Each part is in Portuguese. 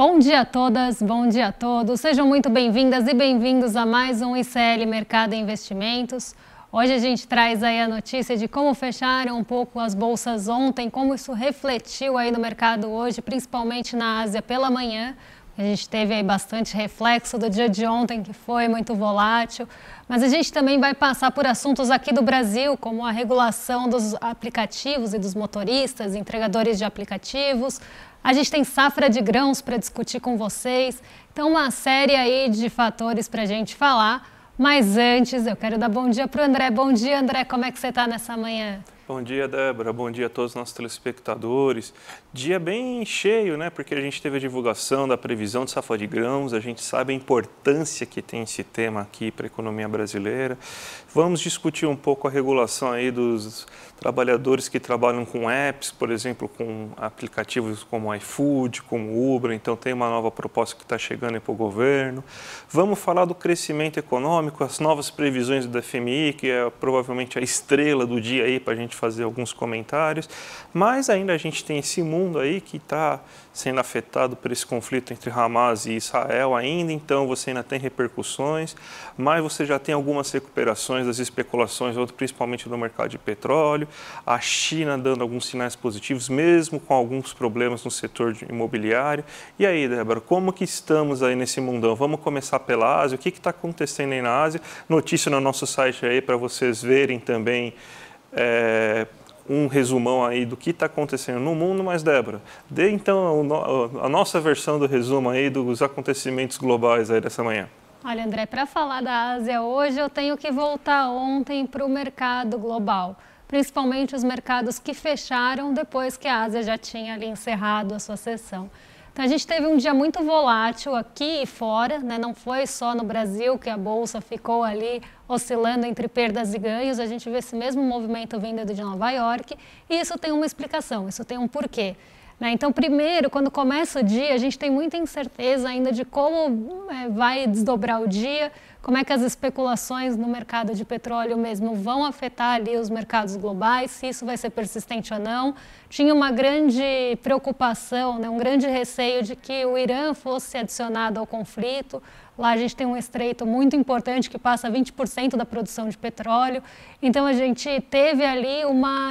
Bom dia a todas, bom dia a todos. Sejam muito bem-vindas e bem-vindos a mais um ICL Mercado e Investimentos. Hoje a gente traz aí a notícia de como fecharam um pouco as bolsas ontem, como isso refletiu aí no mercado hoje, principalmente na Ásia pela manhã. A gente teve aí bastante reflexo do dia de ontem, que foi muito volátil. Mas a gente também vai passar por assuntos aqui do Brasil, como a regulação dos aplicativos e dos motoristas, entregadores de aplicativos. A gente tem safra de grãos para discutir com vocês. Então, uma série aí de fatores para a gente falar. Mas antes, eu quero dar bom dia para o André. Bom dia, André. Como é que você está nessa manhã? Bom dia, Débora. Bom dia a todos os nossos telespectadores. Dia bem cheio, né? Porque a gente teve a divulgação da previsão de safra de grãos. A gente sabe a importância que tem esse tema aqui para a economia brasileira. Vamos discutir um pouco a regulação aí dos trabalhadores que trabalham com apps, por exemplo, com aplicativos como iFood, como Uber. Então, tem uma nova proposta que está chegando aí para o governo. Vamos falar do crescimento econômico, as novas previsões do FMI, que é provavelmente a estrela do dia aí para a gente fazer alguns comentários, mas ainda a gente tem esse mundo aí que está sendo afetado por esse conflito entre Hamas e Israel ainda, então você ainda tem repercussões, mas você já tem algumas recuperações das especulações, principalmente no mercado de petróleo, a China dando alguns sinais positivos, mesmo com alguns problemas no setor imobiliário. E aí, Débora, como que estamos aí nesse mundão? Vamos começar pela Ásia, o que está acontecendo aí na Ásia? Notícia no nosso site aí para vocês verem também um resumão aí do que está acontecendo no mundo, mas Débora, dê então a nossa versão do resumo aí dos acontecimentos globais aí dessa manhã. Olha, André, para falar da Ásia hoje, eu tenho que voltar ontem para o mercado global, principalmente os mercados que fecharam depois que a Ásia já tinha ali encerrado a sua sessão. Então, a gente teve um dia muito volátil aqui e fora, né? Não foi só no Brasil que a Bolsa ficou ali oscilando entre perdas e ganhos, a gente vê esse mesmo movimento vindo de Nova York e isso tem uma explicação, isso tem um porquê. Então, primeiro, quando começa o dia, a gente tem muita incerteza ainda de como vai desdobrar o dia, como é que as especulações no mercado de petróleo mesmo vão afetar ali os mercados globais, se isso vai ser persistente ou não. Tinha uma grande preocupação, um grande receio de que o Irã fosse adicionado ao conflito. Lá a gente tem um estreito muito importante que passa 20% da produção de petróleo. Então, a gente teve ali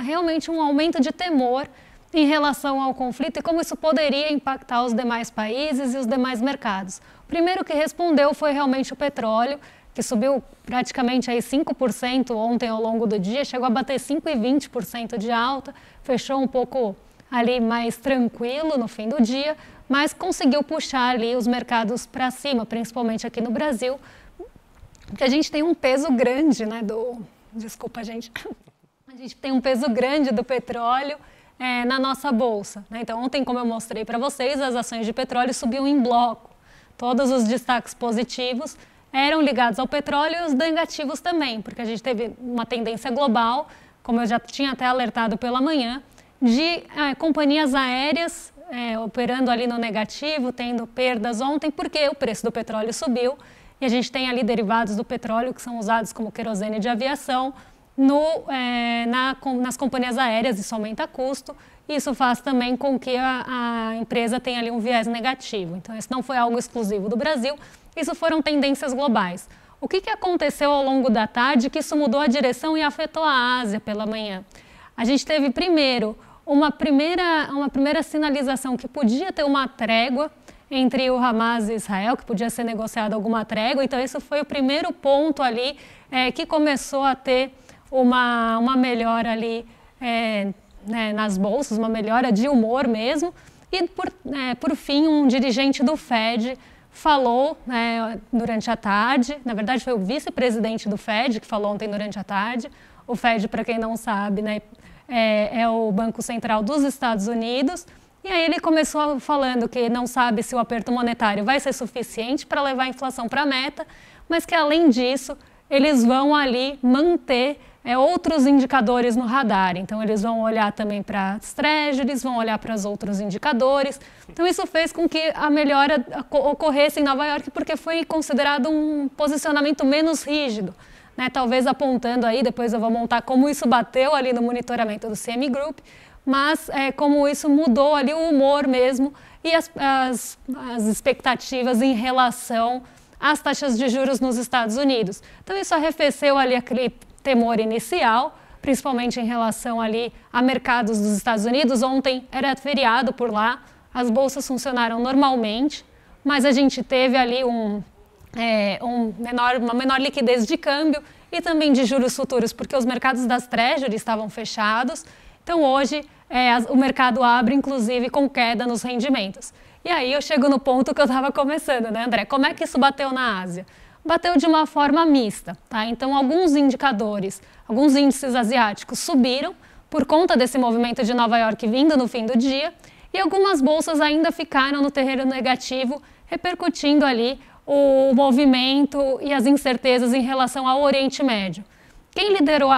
realmente um aumento de temor em relação ao conflito e como isso poderia impactar os demais países e os demais mercados. O primeiro que respondeu foi realmente o petróleo, que subiu praticamente aí 5% ontem ao longo do dia, chegou a bater 5,20% de alta, fechou um pouco ali mais tranquilo no fim do dia, mas conseguiu puxar ali os mercados para cima, principalmente aqui no Brasil, porque a gente tem um peso grande, Desculpa, gente. A gente tem um peso grande do petróleo na nossa bolsa. Então, ontem, como eu mostrei para vocês, as ações de petróleo subiam em bloco. Todos os destaques positivos eram ligados ao petróleo e os negativos também, porque a gente teve uma tendência global, como eu já tinha até alertado pela manhã, de companhias aéreas operando ali no negativo, tendo perdas ontem, porque o preço do petróleo subiu e a gente tem ali derivados do petróleo que são usados como querosene de aviação, nas companhias aéreas, isso aumenta custo, e isso faz também com que a empresa tenha ali um viés negativo. Então, isso não foi algo exclusivo do Brasil, isso foram tendências globais. O que aconteceu ao longo da tarde que isso mudou a direção e afetou a Ásia pela manhã? A gente teve, primeiro, uma primeira sinalização que podia ter uma trégua entre o Hamas e Israel, que podia ser negociada alguma trégua, então esse foi o primeiro ponto ali que começou a ter uma melhora ali nas bolsas, uma melhora de humor mesmo. E, por fim, um dirigente do FED falou durante a tarde, na verdade foi o vice-presidente do FED que falou ontem durante a tarde. O FED, para quem não sabe, é o Banco Central dos Estados Unidos. E aí ele começou falando que não sabe se o aperto monetário vai ser suficiente para levar a inflação para a meta, mas que, além disso, eles vão ali manter outros indicadores no radar. Então, eles vão olhar também para as treasuries, vão olhar para os outros indicadores. Então, isso fez com que a melhora ocorresse em Nova York, porque foi considerado um posicionamento menos rígido. Talvez apontando aí, depois eu vou montar como isso bateu ali no monitoramento do CME Group, mas como isso mudou ali o humor mesmo e as expectativas em relação às taxas de juros nos Estados Unidos. Então isso arrefeceu ali aquele temor inicial, principalmente em relação ali a mercados dos Estados Unidos. Ontem era feriado por lá, as bolsas funcionaram normalmente, mas a gente teve ali uma menor liquidez de câmbio e também de juros futuros, porque os mercados das Treasury estavam fechados. Então hoje o mercado abre inclusive com queda nos rendimentos. E aí eu chego no ponto que eu estava começando, né, André? Como é que isso bateu na Ásia? Bateu de uma forma mista, tá? Então alguns indicadores, alguns índices asiáticos subiram por conta desse movimento de Nova York vindo no fim do dia, e algumas bolsas ainda ficaram no terreno negativo, repercutindo ali o movimento e as incertezas em relação ao Oriente Médio. Quem liderou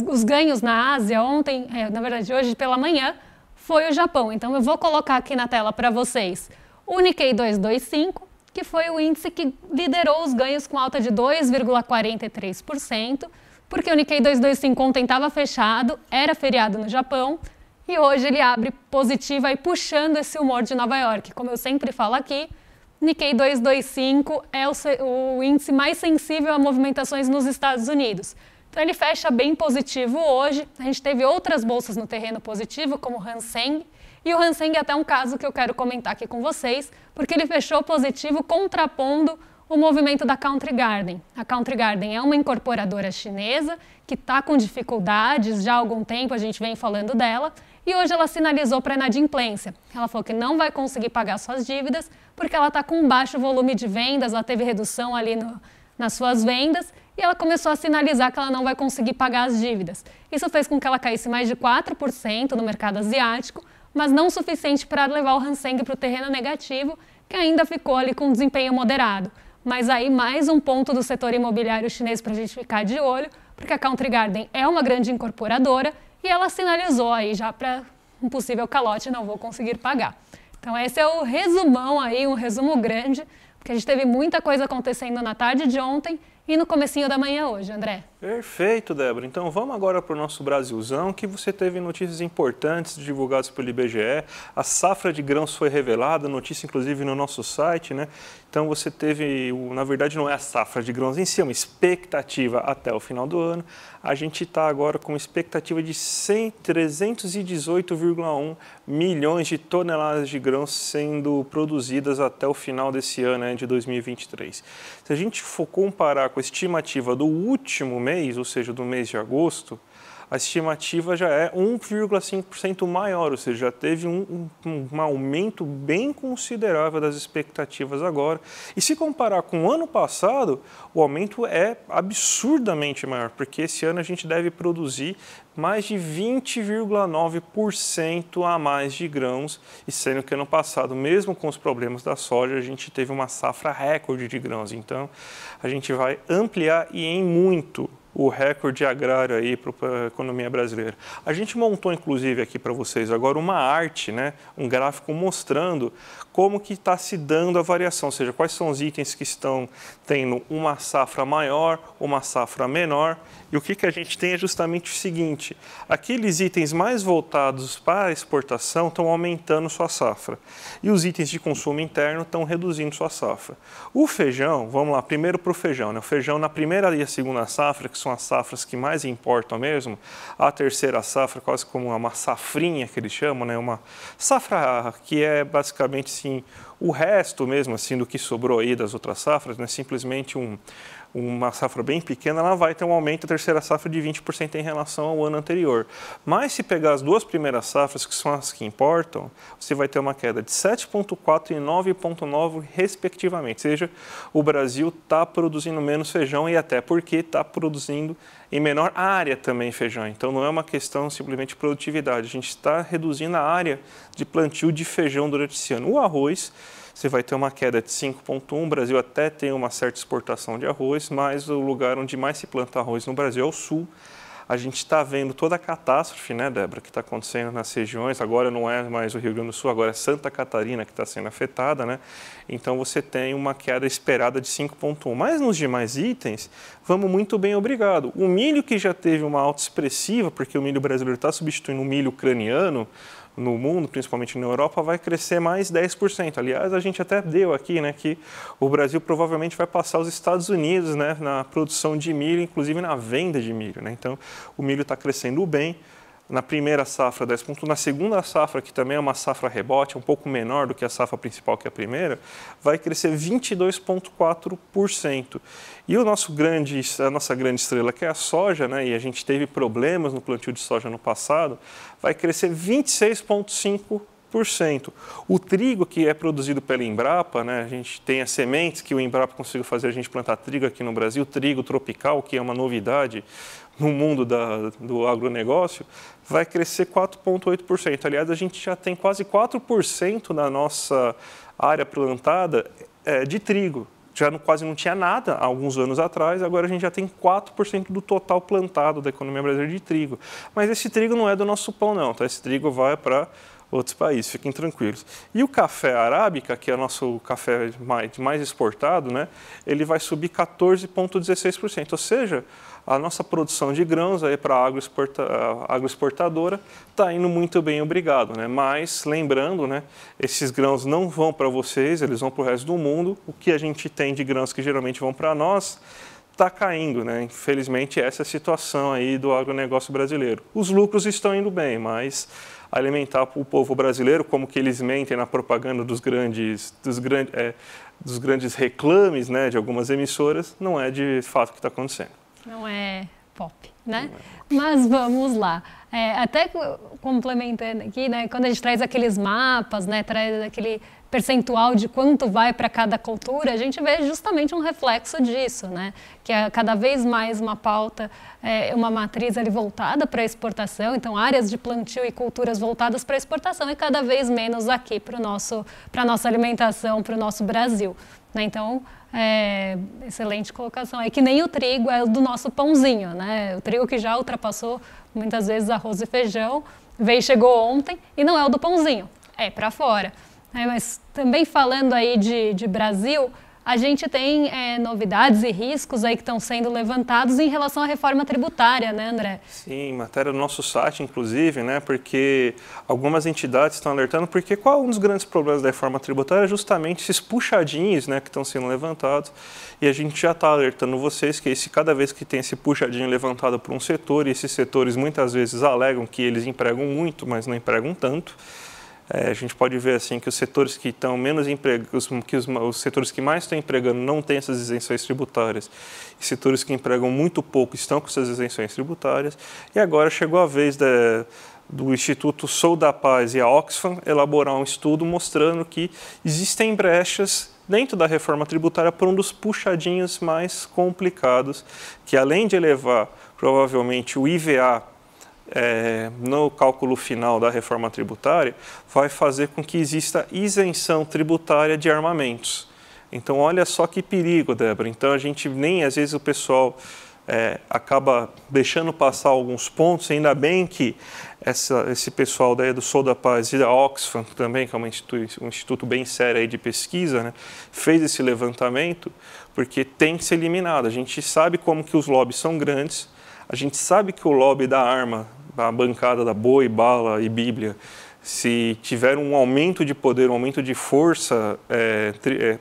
os ganhos na Ásia ontem, na verdade hoje pela manhã, foi o Japão. Então eu vou colocar aqui na tela para vocês o Nikkei 225, que foi o índice que liderou os ganhos com alta de 2,43%, porque o Nikkei 225 ontem estava fechado, era feriado no Japão, e hoje ele abre positivo aí puxando esse humor de Nova York. Como eu sempre falo aqui, Nikkei 225 é o índice mais sensível a movimentações nos Estados Unidos. Então ele fecha bem positivo hoje. A gente teve outras bolsas no terreno positivo, como o Hang Seng, e o Hang Seng é até um caso que eu quero comentar aqui com vocês, porque ele fechou positivo contrapondo o movimento da Country Garden. A Country Garden é uma incorporadora chinesa que está com dificuldades já há algum tempo, a gente vem falando dela, e hoje ela sinalizou para a inadimplência. Ela falou que não vai conseguir pagar suas dívidas porque ela está com um baixo volume de vendas, ela teve redução ali nas suas vendas, e ela começou a sinalizar que ela não vai conseguir pagar as dívidas. Isso fez com que ela caísse mais de 4% no mercado asiático, mas não o suficiente para levar o Hang Seng para o terreno negativo, que ainda ficou ali com um desempenho moderado. Mas aí mais um ponto do setor imobiliário chinês para a gente ficar de olho, porque a Country Garden é uma grande incorporadora e ela sinalizou aí já para um possível calote, não vou conseguir pagar. Então esse é o resumão aí, um resumo grande, porque a gente teve muita coisa acontecendo na tarde de ontem e no comecinho da manhã hoje, André. Perfeito, Débora. Então vamos agora para o nosso Brasilzão, que você teve notícias importantes divulgadas pelo IBGE. A safra de grãos foi revelada, notícia inclusive no nosso site, né? Então você teve, na verdade não é a safra de grãos em si, é uma expectativa até o final do ano. A gente está agora com uma expectativa de 318,1 milhões de toneladas de grãos sendo produzidas até o final desse ano, né, de 2023. Se a gente for comparar com a estimativa do último mês, ou seja, do mês de agosto, a estimativa já é 1,5% maior, ou seja, já teve um aumento bem considerável das expectativas agora. E se comparar com o ano passado, o aumento é absurdamente maior, porque esse ano a gente deve produzir mais de 20,9% a mais de grãos, e sendo que ano passado, mesmo com os problemas da soja, a gente teve uma safra recorde de grãos. Então, a gente vai ampliar e em muito o recorde agrário aí para a economia brasileira. A gente montou, inclusive, aqui para vocês agora uma arte, né, um gráfico mostrando como que está se dando a variação, ou seja, quais são os itens que estão tendo uma safra maior, uma safra menor, e o que a gente tem é justamente o seguinte: aqueles itens mais voltados para a exportação estão aumentando sua safra, e os itens de consumo interno estão reduzindo sua safra. O feijão, vamos lá, primeiro para o feijão, né? O feijão na primeira e a segunda safra, que são as safras que mais importam mesmo, a terceira safra, quase como uma safrinha que eles chamam, né? Uma safra que é basicamente sim, o resto mesmo assim do que sobrou aí das outras safras, né? Simplesmente uma safra bem pequena, ela vai ter um aumento da terceira safra de 20% em relação ao ano anterior. Mas se pegar as duas primeiras safras, que são as que importam, você vai ter uma queda de 7,4% e 9,9% respectivamente. Ou seja, o Brasil está produzindo menos feijão, e até porque está produzindo em menor área também feijão. Então não é uma questão simplesmente de produtividade, a gente está reduzindo a área de plantio de feijão durante esse ano. O arroz, você vai ter uma queda de 5,1%, o Brasil até tem uma certa exportação de arroz, mas o lugar onde mais se planta arroz no Brasil é o sul. A gente está vendo toda a catástrofe, né, Débora, que está acontecendo nas regiões. Agora não é mais o Rio Grande do Sul, agora é Santa Catarina que está sendo afetada, né? Então você tem uma queda esperada de 5,1%. Mas nos demais itens, vamos muito bem, obrigado. O milho, que já teve uma alta expressiva, porque o milho brasileiro está substituindo o milho ucraniano, no mundo, principalmente na Europa, vai crescer mais 10%. Aliás, a gente até deu aqui, né, que o Brasil provavelmente vai passar os Estados Unidos, né, na produção de milho, inclusive na venda de milho, né? Então, o milho está crescendo bem. Na primeira safra, 10 pontos. Na segunda safra, que também é uma safra rebote, um pouco menor do que a safra principal, que é a primeira, vai crescer 22,4%. E a nossa grande estrela, que é a soja, né, e a gente teve problemas no plantio de soja no passado, vai crescer 26,5%. O trigo, que é produzido pela Embrapa, né, a gente tem as sementes que o Embrapa conseguiu fazer a gente plantar trigo aqui no Brasil, trigo tropical, que é uma novidade no mundo do agronegócio, vai crescer 4,8%. Aliás, a gente já tem quase 4% da nossa área plantada de trigo. Já quase não tinha nada há alguns anos atrás, agora a gente já tem 4% do total plantado da economia brasileira de trigo. Mas esse trigo não é do nosso pão, não, tá? Esse trigo vai para outros países, fiquem tranquilos. E o café arábica, que é o nosso café mais exportado, né, ele vai subir 14,16%, ou seja, a nossa produção de grãos para a agroexportadora está indo muito bem, obrigado, né? Mas, lembrando, né, esses grãos não vão para vocês, eles vão para o resto do mundo. O que a gente tem de grãos que geralmente vão para nós está caindo, né? Infelizmente, essa é a situação aí do agronegócio brasileiro. Os lucros estão indo bem, mas alimentar o povo brasileiro, como que eles mentem na propaganda dos grandes reclames, né, de algumas emissoras, não é de fato o que está acontecendo. Não é pop, né? Mas vamos lá. Até complementando aqui, né, quando a gente traz aqueles mapas, né, traz aquele percentual de quanto vai para cada cultura, a gente vê justamente um reflexo disso, né? Que é cada vez mais uma pauta, uma matriz ali voltada para a exportação, então áreas de plantio e culturas voltadas para a exportação e cada vez menos aqui para a nossa alimentação, para o nosso Brasil, né? Então, excelente colocação. É que nem o trigo é do nosso pãozinho, né? O trigo que já ultrapassou muitas vezes arroz e feijão, chegou ontem e não é o do pãozinho, é para fora. Mas também falando aí de Brasil, a gente tem novidades e riscos aí que estão sendo levantados em relação à reforma tributária, né, André? Sim, matéria do nosso site, inclusive, né, porque algumas entidades estão alertando, porque qual é um dos grandes problemas da reforma tributária? É justamente esses puxadinhos, né, que estão sendo levantados, e a gente já está alertando vocês que cada vez que tem esse puxadinho levantado por um setor, e esses setores muitas vezes alegam que eles empregam muito, mas não empregam tanto. A gente pode ver assim que os setores que estão menos empregados, os setores que mais estão empregando não têm essas isenções tributárias. E setores que empregam muito pouco estão com essas isenções tributárias. E agora chegou a vez do Instituto Sou da Paz e a Oxfam elaborar um estudo mostrando que existem brechas dentro da reforma tributária para um dos puxadinhos mais complicados, que além de elevar provavelmente o IVA no cálculo final da reforma tributária, vai fazer com que exista isenção tributária de armamentos. Então, olha só que perigo, Débora. Então, às vezes o pessoal acaba deixando passar alguns pontos, ainda bem que esse pessoal do Sou da Paz e da Oxfam também, que é um instituto bem sério aí de pesquisa, né, fez esse levantamento, porque tem que ser eliminado. A gente sabe como que os lobbies são grandes, a gente sabe que o lobby da arma, a bancada da boi, bala e bíblia, se tiver um aumento de poder, um aumento de força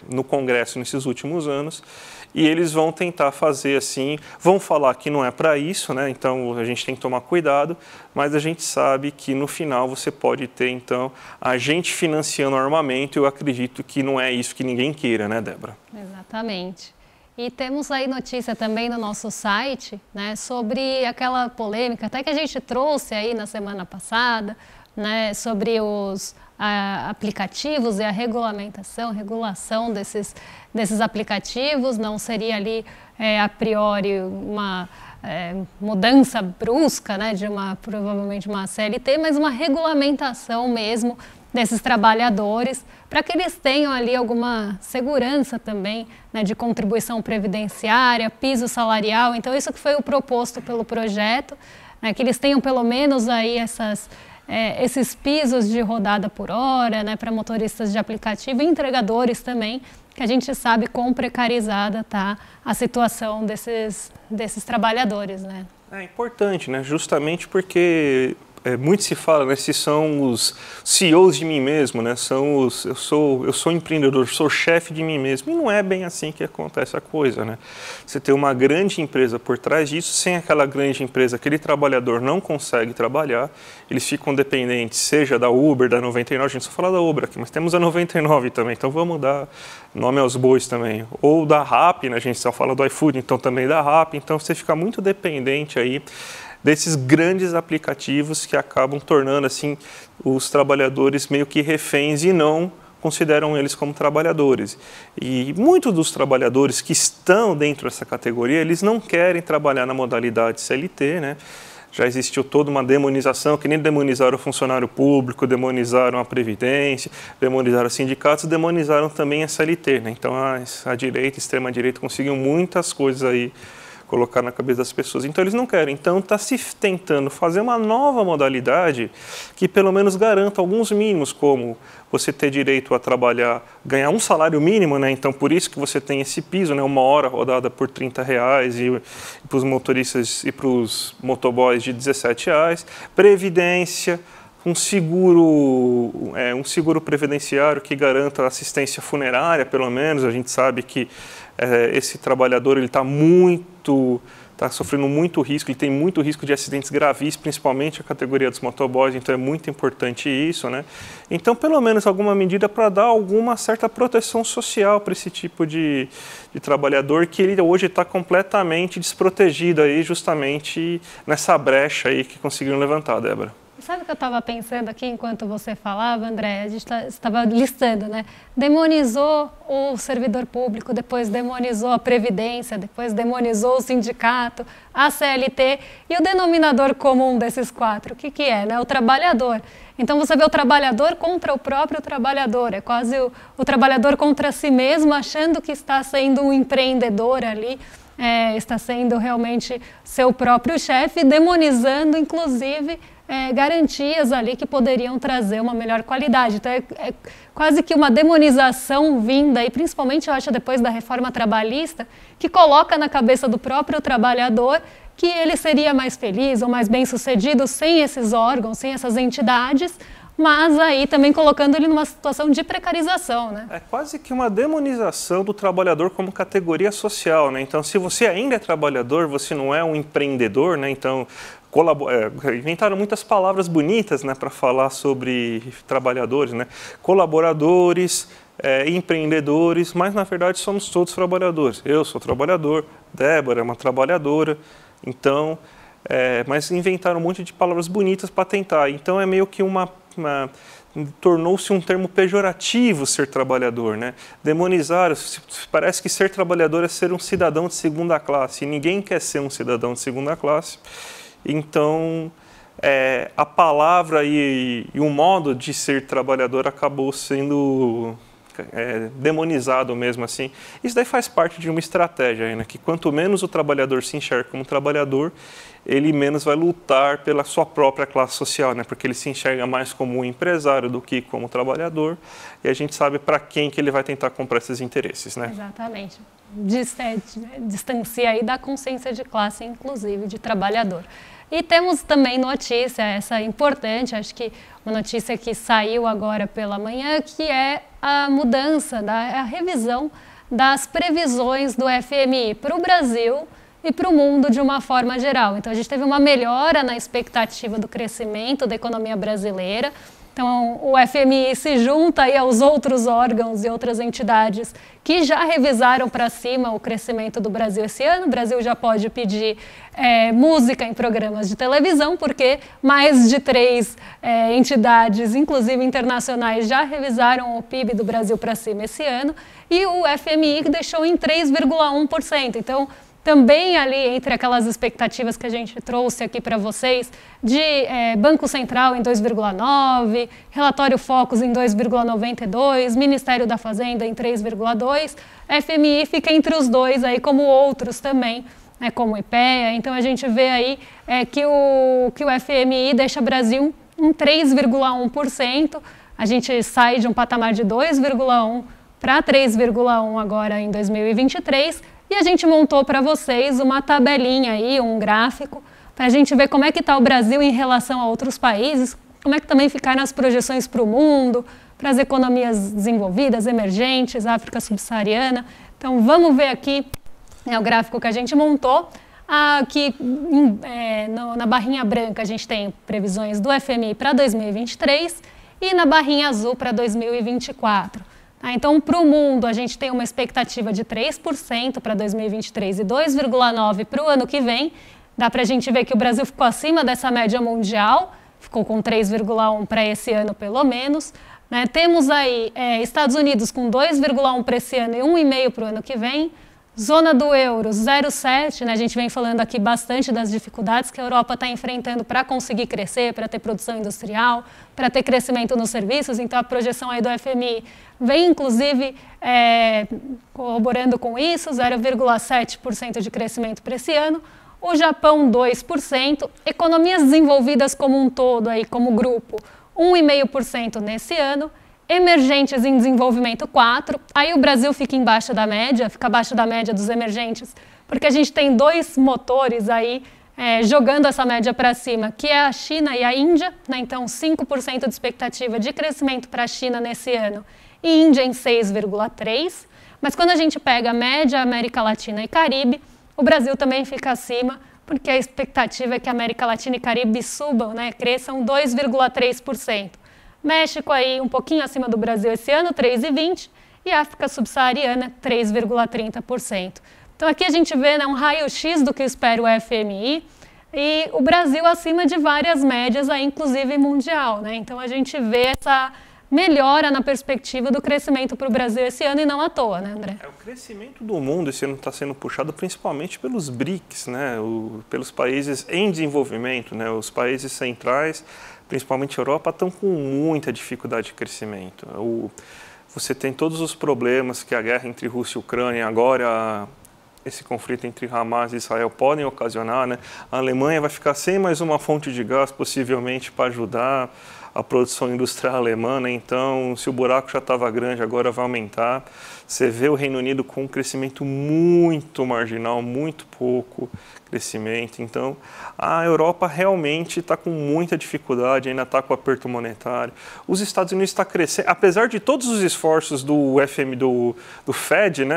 no Congresso nesses últimos anos, e eles vão tentar fazer assim, vão falar que não é para isso, né? Então a gente tem que tomar cuidado, mas a gente sabe que no final você pode ter então a gente financiando o armamento, e eu acredito que não é isso que ninguém queira, né, Débora? Exatamente. E temos aí notícia também no nosso site, né, sobre aquela polêmica, até que a gente trouxe aí na semana passada, né, sobre os aplicativos e a regulação desses aplicativos. Não seria ali a priori uma mudança brusca, né, provavelmente uma CLT, mas uma regulamentação mesmo desses trabalhadores, para que eles tenham ali alguma segurança também, né, de contribuição previdenciária, piso salarial. Então, isso que foi o proposto pelo projeto, né, que eles tenham pelo menos aí esses pisos de rodada por hora, né, para motoristas de aplicativo e entregadores também, que a gente sabe quão precarizada está a situação desses trabalhadores, né? É importante, né, justamente porque muito se fala, né, se são os CEOs de mim mesmo, né, eu sou empreendedor, sou chefe de mim mesmo, e não é bem assim que acontece a coisa, né? Você tem uma grande empresa por trás disso, sem aquela grande empresa, aquele trabalhador não consegue trabalhar, eles ficam dependentes, seja da Uber, da 99, a gente só fala da Uber aqui, mas temos a 99 também, então vamos dar nome aos bois também, ou da Rappi, né, a gente só fala do iFood, então também da Rappi, então você fica muito dependente aí desses grandes aplicativos que acabam tornando assim os trabalhadores meio que reféns e não consideram eles como trabalhadores. E muitos dos trabalhadores que estão dentro dessa categoria, eles não querem trabalhar na modalidade CLT, né? Já existiu toda uma demonização, que nem demonizaram o funcionário público, demonizaram a Previdência, demonizaram os sindicatos, demonizaram também a CLT, né? Então a direita, a extrema-direita conseguiu muitas coisas aí colocar na cabeça das pessoas. Então eles não querem. Então está se tentando fazer uma nova modalidade que pelo menos garanta alguns mínimos, como você ter direito a trabalhar, ganhar um salário mínimo, né? Então por isso que você tem esse piso, né? 1 hora rodada por R$30 e para os motoristas e para os motoboys de R$17, previdência, um seguro previdenciário que garanta assistência funerária, pelo menos. A gente sabe que esse trabalhador ele está sofrendo muito risco, ele tem muito risco de acidentes graves, principalmente a categoria dos motoboys, então é muito importante isso, né? Então, pelo menos alguma medida para dar alguma certa proteção social para esse tipo de trabalhador que ele hoje está completamente desprotegido aí, justamente nessa brecha aí que conseguiram levantar, Débora. Sabe o que eu estava pensando aqui enquanto você falava, André? A gente estava listando, né? Demonizou o servidor público, depois demonizou a Previdência, depois demonizou o sindicato, a CLT e o denominador comum desses quatro, o que é, né? O trabalhador. Então você vê o trabalhador contra o próprio trabalhador, é quase o trabalhador contra si mesmo, achando que está sendo um empreendedor ali, está sendo realmente seu próprio chefe, demonizando inclusive garantias ali que poderiam trazer uma melhor qualidade. Então é quase que uma demonização vinda, e principalmente eu acho depois da reforma trabalhista, que coloca na cabeça do próprio trabalhador que ele seria mais feliz ou mais bem-sucedido sem esses órgãos, sem essas entidades, mas aí também colocando ele numa situação de precarização, né? É quase que uma demonização do trabalhador como categoria social, né? Então, se você ainda é trabalhador, você não é um empreendedor, né? Então, inventaram muitas palavras bonitas, né, para falar sobre trabalhadores, né? Colaboradores, empreendedores, mas na verdade somos todos trabalhadores. Eu sou trabalhador, Débora é uma trabalhadora, então, mas inventaram um monte de palavras bonitas para tentar. Então é meio que tornou-se um termo pejorativo ser trabalhador, né? Demonizaram, parece que ser trabalhador é ser um cidadão de segunda classe, e ninguém quer ser um cidadão de segunda classe. Então, a palavra e o modo de ser trabalhador acabou sendo demonizado mesmo assim. Isso daí faz parte de uma estratégia, né? Que quanto menos o trabalhador se enxerga como trabalhador, ele menos vai lutar pela sua própria classe social, né? Porque ele se enxerga mais como um empresário do que como trabalhador, e a gente sabe para quem que ele vai tentar comprar esses interesses, né? Exatamente. Distancia aí da consciência de classe, inclusive de trabalhador. E temos também notícia, essa importante, acho que uma notícia que saiu agora pela manhã, que é a mudança, a revisão das previsões do FMI para o Brasil e para o mundo de uma forma geral. Então a gente teve uma melhora na expectativa do crescimento da economia brasileira. Então o FMI se junta aí aos outros órgãos e outras entidades que já revisaram para cima o crescimento do Brasil esse ano. O Brasil já pode pedir música em programas de televisão, porque mais de 3 entidades, inclusive internacionais, já revisaram o PIB do Brasil para cima esse ano. E o FMI deixou em 3,1%. Então, também ali entre aquelas expectativas que a gente trouxe aqui para vocês, de Banco Central em 2,9%, Relatório Focus em 2,92%, Ministério da Fazenda em 3,2%, FMI fica entre os dois, aí, como outros também, né, como o IPEA. Então a gente vê aí que o FMI deixa o Brasil em 3,1%, a gente sai de um patamar de 2,1% para 3,1% agora em 2023, e a gente montou para vocês uma tabelinha aí, um gráfico, para a gente ver como é que está o Brasil em relação a outros países, como é que também ficaram as projeções para o mundo, para as economias desenvolvidas, emergentes, África subsaariana. Então, vamos ver aqui o gráfico que a gente montou. Aqui na barrinha branca a gente tem previsões do FMI para 2023 e na barrinha azul para 2024. Então, para o mundo, a gente tem uma expectativa de 3% para 2023 e 2,9% para o ano que vem. Dá para a gente ver que o Brasil ficou acima dessa média mundial, ficou com 3,1% para esse ano pelo menos. Temos aí Estados Unidos com 2,1% para esse ano e 1,5% para o ano que vem. Zona do euro, 0,7%, a gente vem falando aqui bastante das dificuldades que a Europa está enfrentando para conseguir crescer, para ter produção industrial, para ter crescimento nos serviços. Então, a projeção aí do FMI vem, inclusive, corroborando com isso, 0,7% de crescimento para esse ano. O Japão, 2%. Economias desenvolvidas como um todo, aí, como grupo, 1,5% nesse ano. Emergentes em desenvolvimento 4%, aí o Brasil fica embaixo da média, fica abaixo da média dos emergentes, porque a gente tem dois motores aí jogando essa média para cima, que é a China e a Índia, então 5% de expectativa de crescimento para a China nesse ano e Índia em 6,3%, mas quando a gente pega a média América Latina e Caribe, o Brasil também fica acima, porque a expectativa é que a América Latina e Caribe subam, cresçam 2,3%. México aí um pouquinho acima do Brasil esse ano, 3,20%, e África subsaariana, 3,30%. Então aqui a gente vê um raio-x do que espera o FMI e o Brasil acima de várias médias, aí, inclusive mundial. Então a gente vê essa melhora na perspectiva do crescimento para o Brasil esse ano e não à toa, André? O crescimento do mundo esse ano está sendo puxado principalmente pelos BRICS, pelos países em desenvolvimento, os países centrais, principalmente a Europa, estão com muita dificuldade de crescimento. Você tem todos os problemas que a guerra entre Rússia e Ucrânia, agora esse conflito entre Hamas e Israel podem ocasionar. A Alemanha vai ficar sem mais uma fonte de gás, possivelmente, para ajudar a produção industrial alemã. Então, se o buraco já estava grande, agora vai aumentar. Você vê o Reino Unido com um crescimento muito marginal, muito pouco crescimento. Então, a Europa realmente está com muita dificuldade, ainda está com aperto monetário. Os Estados Unidos estão crescendo, apesar de todos os esforços do FMI, do Fed,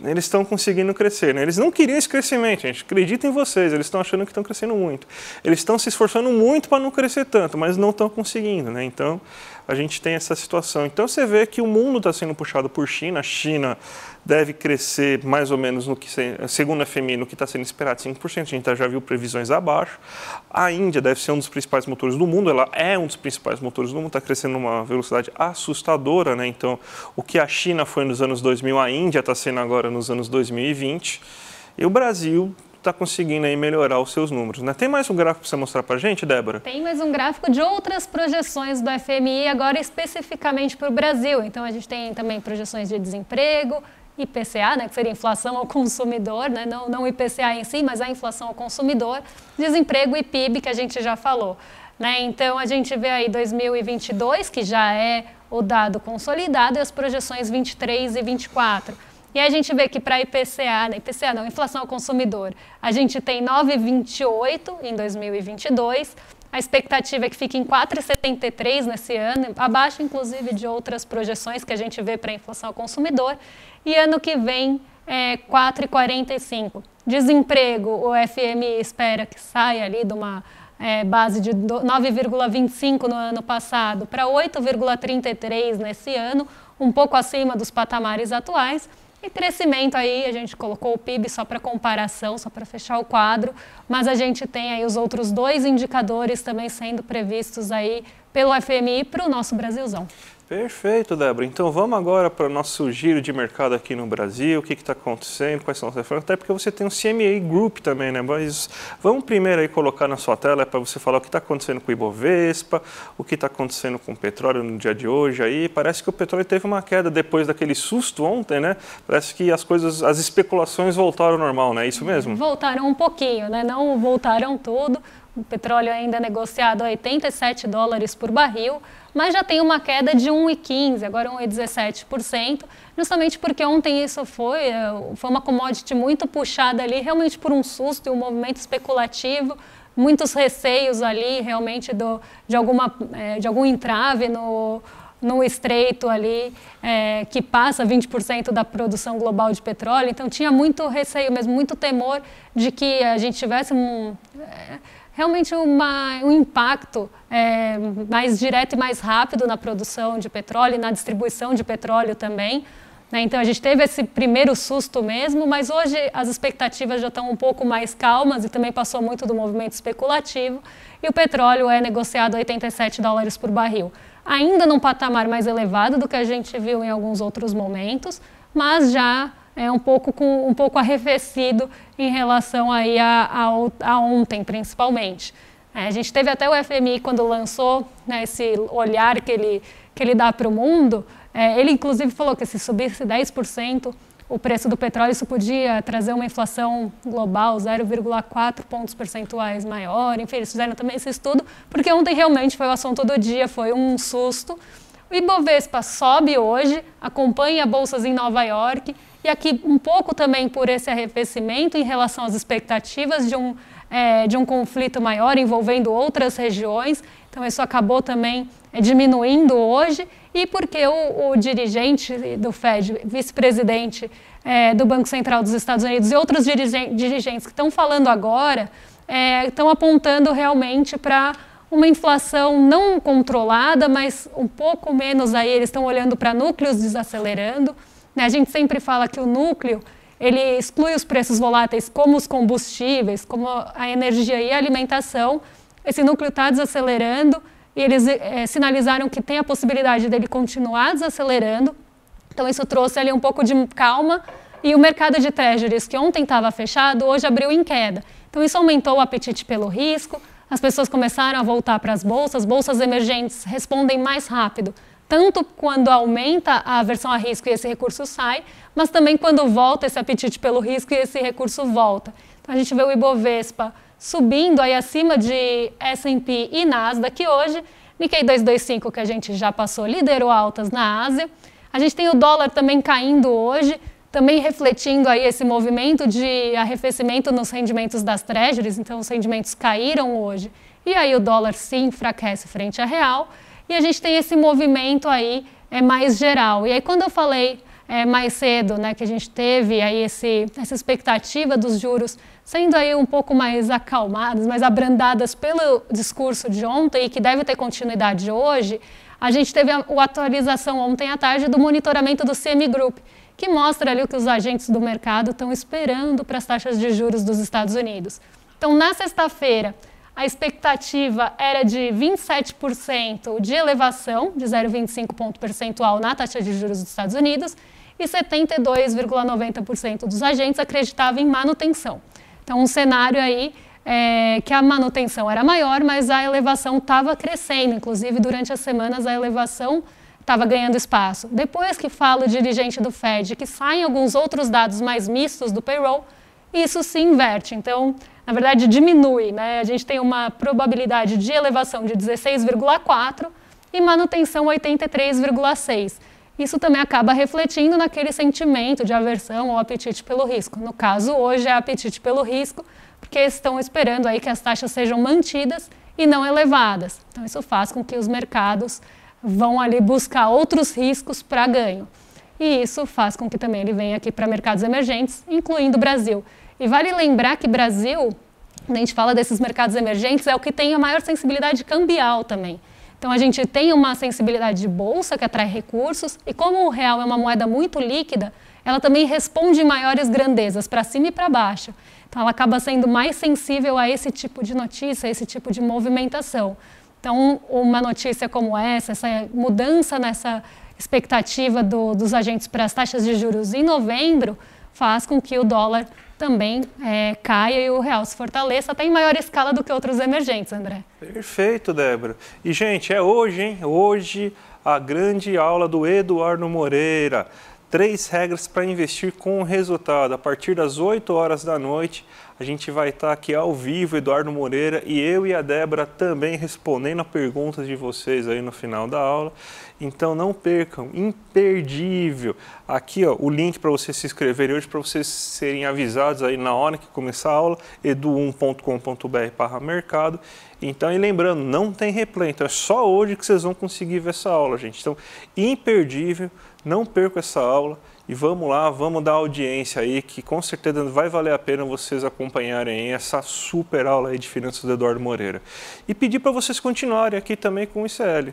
eles estão conseguindo crescer. Eles não queriam esse crescimento, gente. Acreditem em vocês, eles estão achando que estão crescendo muito. Eles estão se esforçando muito para não crescer tanto, mas não estão conseguindo. Então, a gente tem essa situação. Então, você vê que o mundo está sendo puxado por China. A China deve crescer mais ou menos, segundo a FMI, no que está sendo esperado, 5%. A gente já viu previsões abaixo. A Índia deve ser um dos principais motores do mundo. Ela é um dos principais motores do mundo. Está crescendo numa velocidade assustadora. Então, o que a China foi nos anos 2000, a Índia está sendo agora nos anos 2020. E o Brasil está conseguindo aí melhorar os seus números. Tem mais um gráfico para você mostrar para a gente, Débora? Tem mais um gráfico de outras projeções do FMI, agora especificamente para o Brasil. Então, a gente tem também projeções de desemprego, IPCA, que seria inflação ao consumidor, não o IPCA em si, mas a inflação ao consumidor, desemprego e PIB, que a gente já falou. Então, a gente vê aí 2022, que já é o dado consolidado, e as projeções 23 e 24. E aí a gente vê que para inflação ao consumidor, a gente tem 9,28 em 2022, a expectativa é que fique em 4,73 nesse ano, abaixo inclusive de outras projeções que a gente vê para a inflação ao consumidor, e ano que vem 4,45. Desemprego, o FMI espera que saia ali de uma base de 9,25 no ano passado para 8,33 nesse ano, um pouco acima dos patamares atuais. E crescimento aí, a gente colocou o PIB só para comparação, só para fechar o quadro, mas a gente tem aí os outros dois indicadores também sendo previstos aí pelo FMI para o nosso Brasilzão. Perfeito, Débora. Então vamos agora para o nosso giro de mercado aqui no Brasil, o que está acontecendo, quais são as referências, até porque você tem um CMA Group também, Mas vamos primeiro aí colocar na sua tela para você falar o que está acontecendo com o Ibovespa, o que está acontecendo com o petróleo no dia de hoje aí. Parece que o petróleo teve uma queda depois daquele susto ontem, Parece que as especulações voltaram ao normal, É isso mesmo? Voltaram um pouquinho, Não voltaram tudo. O petróleo ainda é negociado a $87 por barril, mas já tem uma queda de 1,15%, agora 1,17%, justamente porque ontem isso foi uma commodity muito puxada ali, realmente por um susto e um movimento especulativo muitos receios ali realmente de algum entrave no estreito ali, que passa 20% da produção global de petróleo. Então tinha muito receio mesmo, muito temor de que a gente tivesse realmente um impacto mais direto e mais rápido na produção de petróleo e na distribuição de petróleo também. Então a gente teve esse primeiro susto mesmo, mas hoje as expectativas já estão um pouco mais calmas e também passou muito do movimento especulativo e o petróleo é negociado a $87 por barril. Ainda num patamar mais elevado do que a gente viu em alguns outros momentos, mas já um pouco arrefecido em relação aí a ontem, principalmente. A gente teve até o FMI quando lançou, né, esse olhar que ele dá para o mundo, ele inclusive falou que se subisse 10% o preço do petróleo, isso podia trazer uma inflação global 0,4 pontos percentuais maior. Enfim, eles fizeram também esse estudo, porque ontem realmente foi o assunto do dia, foi um susto. O Ibovespa sobe hoje, acompanha bolsas em Nova York, e aqui um pouco também por esse arrefecimento em relação às expectativas de um conflito maior envolvendo outras regiões. Então isso acabou também diminuindo hoje, e porque o dirigente do Fed, vice-presidente do Banco Central dos Estados Unidos e outros dirigentes que estão falando agora, estão apontando realmente para uma inflação não controlada, mas um pouco menos aí, eles estão olhando para núcleos desacelerando. A gente sempre fala que o núcleo, ele exclui os preços voláteis como os combustíveis, como a energia e a alimentação. Esse núcleo está desacelerando e eles sinalizaram que tem a possibilidade dele continuar desacelerando. Então isso trouxe ali um pouco de calma e o mercado de treasuries, que ontem estava fechado, hoje abriu em queda. Então isso aumentou o apetite pelo risco, as pessoas começaram a voltar para as bolsas emergentes respondem mais rápido, tanto quando aumenta a aversão a risco e esse recurso sai, mas também quando volta esse apetite pelo risco e esse recurso volta. Então a gente vê o Ibovespa subindo aí acima de S&P e Nasdaq hoje, Nikkei 225 que a gente já passou, liderou altas na Ásia. A gente tem o dólar também caindo hoje, também refletindo aí esse movimento de arrefecimento nos rendimentos das treasuries, então os rendimentos caíram hoje, e aí o dólar se enfraquece frente à real, e a gente tem esse movimento aí mais geral. E aí quando eu falei mais cedo, né, que a gente teve aí essa expectativa dos juros sendo aí um pouco mais acalmadas, mais abrandadas pelo discurso de ontem e que deve ter continuidade hoje, a gente teve a atualização ontem à tarde do monitoramento do CME Group, que mostra ali o que os agentes do mercado estão esperando para as taxas de juros dos Estados Unidos. Então, na sexta-feira, a expectativa era de 27% de elevação, de 0,25 ponto percentual na taxa de juros dos Estados Unidos, e 72,90% dos agentes acreditavam em manutenção. Então, um cenário aí que a manutenção era maior, mas a elevação estava crescendo. Inclusive, durante as semanas, a elevação estava ganhando espaço. Depois que fala o dirigente do Fed, que saem alguns outros dados mais mistos do payroll, isso se inverte. Então, na verdade, diminui, né? A gente tem uma probabilidade de elevação de 16,4 e manutenção 83,6. Isso também acaba refletindo naquele sentimento de aversão ou apetite pelo risco. No caso, hoje é apetite pelo risco, porque estão esperando aí que as taxas sejam mantidas e não elevadas. Então, isso faz com que os mercados vão ali buscar outros riscos para ganho. E isso faz com que também ele venha aqui para mercados emergentes, incluindo o Brasil. E vale lembrar que Brasil, quando a gente fala desses mercados emergentes, é o que tem a maior sensibilidade cambial também. Então a gente tem uma sensibilidade de bolsa que atrai recursos e como o real é uma moeda muito líquida, ela também responde em maiores grandezas, para cima e para baixo. Então ela acaba sendo mais sensível a esse tipo de notícia, a esse tipo de movimentação. Então uma notícia como essa mudança nessa expectativa dos agentes para as taxas de juros em novembro, faz com que o dólar também caia e o real se fortaleça, até em maior escala do que outros emergentes, André. Perfeito, Débora. E, gente, é hoje, hein? Hoje, a grande aula do Eduardo Moreira. 3 regras para investir com resultado. A partir das 8 horas da noite, a gente vai estar aqui ao vivo, Eduardo Moreira, e eu e a Débora também respondendo a perguntas de vocês aí no final da aula. Então não percam, imperdível. Aqui ó, o link para vocês se inscreverem hoje, para vocês serem avisados aí na hora que começar a aula, edu1.com.br/mercado. Então, e lembrando, não tem replay, então é só hoje que vocês vão conseguir ver essa aula, gente. Então, imperdível, não percam essa aula e vamos lá, vamos dar audiência aí, que com certeza vai valer a pena vocês acompanharem essa super aula aí de finanças do Eduardo Moreira. E pedir para vocês continuarem aqui também com o ICL.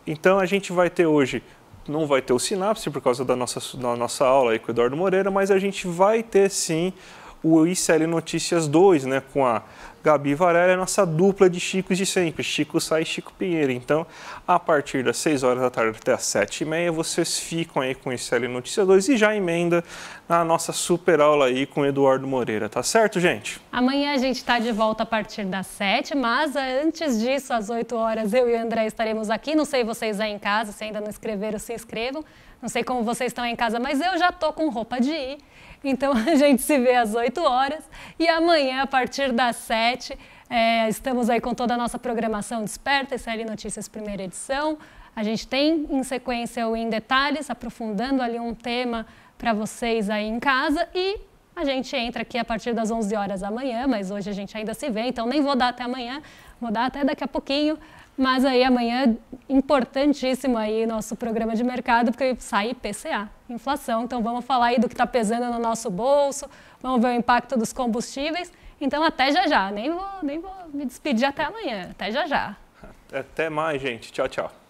Então, a gente vai ter hoje, não vai ter o Sinapse por causa da nossa aula aí com o Eduardo Moreira, mas a gente vai ter sim o ICL Notícias 2, né, com a Gabi Varela, nossa dupla de Chicos de sempre, Chico Sá e Chico Pinheiro. Então, a partir das 6 horas da tarde até as 7h30, vocês ficam aí com o ICL Notícias 2 e já emenda na nossa super aula aí com o Eduardo Moreira, tá certo, gente? Amanhã a gente está de volta a partir das 7, mas antes disso, às 8 horas, eu e o André estaremos aqui. Não sei vocês aí em casa, se ainda não inscreveram, se inscrevam. Não sei como vocês estão aí em casa, mas eu já tô com roupa de ir. Então, a gente se vê às 8 horas e amanhã, a partir das 7, estamos aí com toda a nossa programação Desperta, ICL Notícias primeira edição. A gente tem em sequência o Em Detalhes, aprofundando ali um tema para vocês aí em casa e a gente entra aqui a partir das 11 horas amanhã, mas hoje a gente ainda se vê, então nem vou dar até amanhã, vou dar até daqui a pouquinho. Mas aí amanhã, importantíssimo aí nosso programa de mercado, porque sai IPCA, inflação. Então vamos falar aí do que está pesando no nosso bolso, vamos ver o impacto dos combustíveis. Então até já já, nem vou me despedir até amanhã, até já já. Até mais, gente. Tchau, tchau.